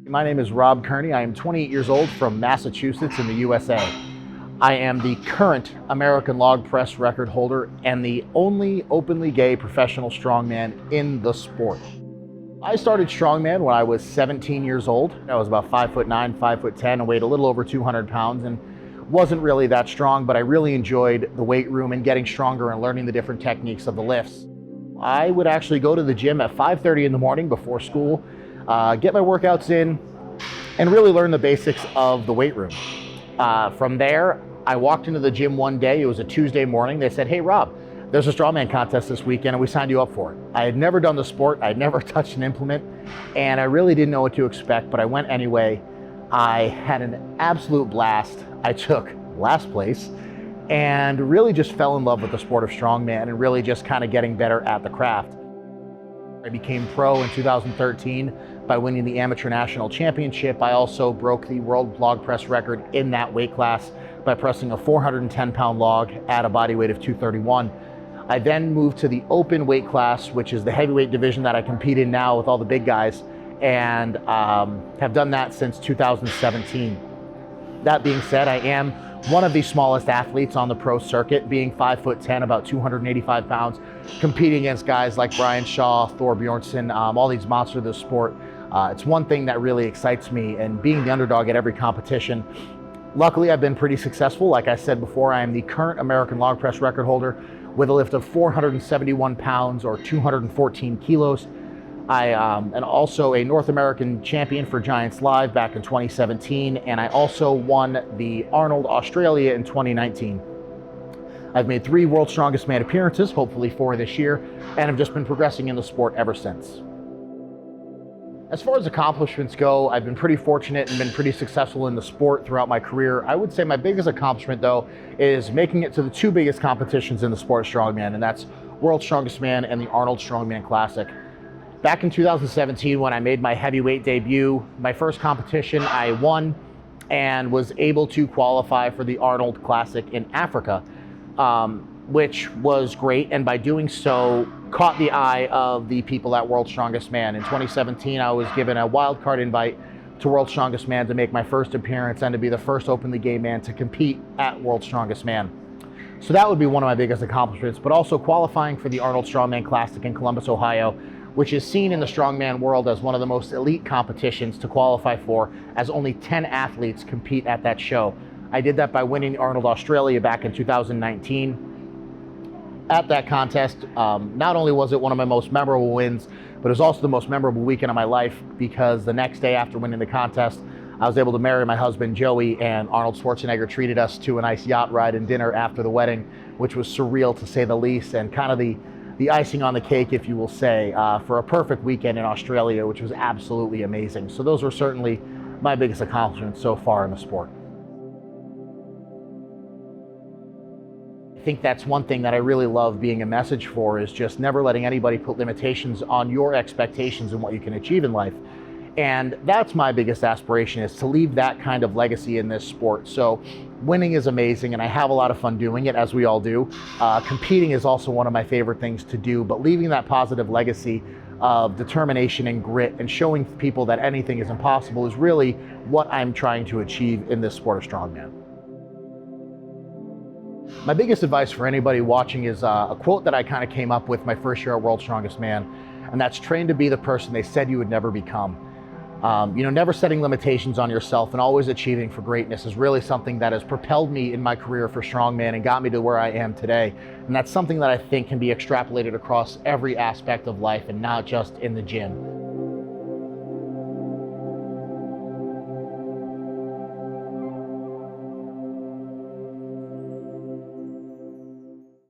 My name is Rob Kearney. I am 28 years old from Massachusetts in the USA. I am the current American log press record holder and the only openly gay professional strongman in the sport. I started strongman when I was 17 years old. I was about 5'9", 5'10", and weighed a little over 200 pounds and wasn't really that strong, but I really enjoyed the weight room and getting stronger and learning the different techniques of the lifts. I would actually go to the gym at 5:30 in the morning before school, get my workouts in, and really learn the basics of the weight room. From there, I walked into the gym one day. It was a Tuesday morning. They said, "Hey, Rob, there's a strongman contest this weekend, and we signed you up for it." I had never done the sport. I had never touched an implement, and I really didn't know what to expect, but I went anyway. I had an absolute blast. I took last place and really just fell in love with the sport of strongman and really just kind of getting better at the craft. I became pro in 2013 by winning the Amateur National Championship. I also broke the world log press record in that weight class by pressing a 410-pound log at a body weight of 231. I then moved to the open weight class, which is the heavyweight division that I compete in now with all the big guys, and have done that since 2017. That being said, I am one of the smallest athletes on the pro circuit, being 5'10", about 285 pounds, competing against guys like Brian Shaw, Thor Bjornsson, all these monsters of the sport. It's one thing that really excites me, and being the underdog at every competition. Luckily, I've been pretty successful. Like I said before, I am the current American log press record holder with a lift of 471 pounds or 214 kilos. I am also a North American champion for Giants Live back in 2017, and I also won the Arnold Australia in 2019. I've made 3 World's Strongest Man appearances, hopefully 4 this year, and have just been progressing in the sport ever since. As far as accomplishments go, I've been pretty fortunate and been pretty successful in the sport throughout my career. I would say my biggest accomplishment, though, is making it to the 2 biggest competitions in the sport of strongman, and that's World's Strongest Man and the Arnold Strongman Classic. Back in 2017, when I made my heavyweight debut, my first competition, I won and was able to qualify for the Arnold Classic in Africa, which was great, and by doing so, caught the eye of the people at World's Strongest Man. In 2017, I was given a wild card invite to World's Strongest Man to make my first appearance and to be the first openly gay man to compete at World's Strongest Man. So that would be one of my biggest accomplishments, but also qualifying for the Arnold Strongman Classic in Columbus, Ohio, which is seen in the strongman world as one of the most elite competitions to qualify for, as only 10 athletes compete at that show. I did that by winning the Arnold Australia back in 2019. At that contest, not only was it one of my most memorable wins, but it was also the most memorable weekend of my life, because the next day after winning the contest, I was able to marry my husband, Joey, and Arnold Schwarzenegger treated us to a nice yacht ride and dinner after the wedding, which was surreal to say the least, and kind of the icing on the cake, if you will say, for a perfect weekend in Australia, which was absolutely amazing. So those were certainly my biggest accomplishments so far in the sport. I think that's one thing that I really love being a message for, is just never letting anybody put limitations on your expectations and what you can achieve in life. And that's my biggest aspiration, is to leave that kind of legacy in this sport. So winning is amazing, and I have a lot of fun doing it, as we all do. Competing is also one of my favorite things to do, but leaving that positive legacy of determination and grit and showing people that anything is impossible is really what I'm trying to achieve in this sport of strongman. My biggest advice for anybody watching is a quote that I kind of came up with my first year at World's Strongest Man, and that's train to be the person they said you would never become. Never setting limitations on yourself and always achieving for greatness is really something that has propelled me in my career for strongman and got me to where I am today. And that's something that I think can be extrapolated across every aspect of life and not just in the gym.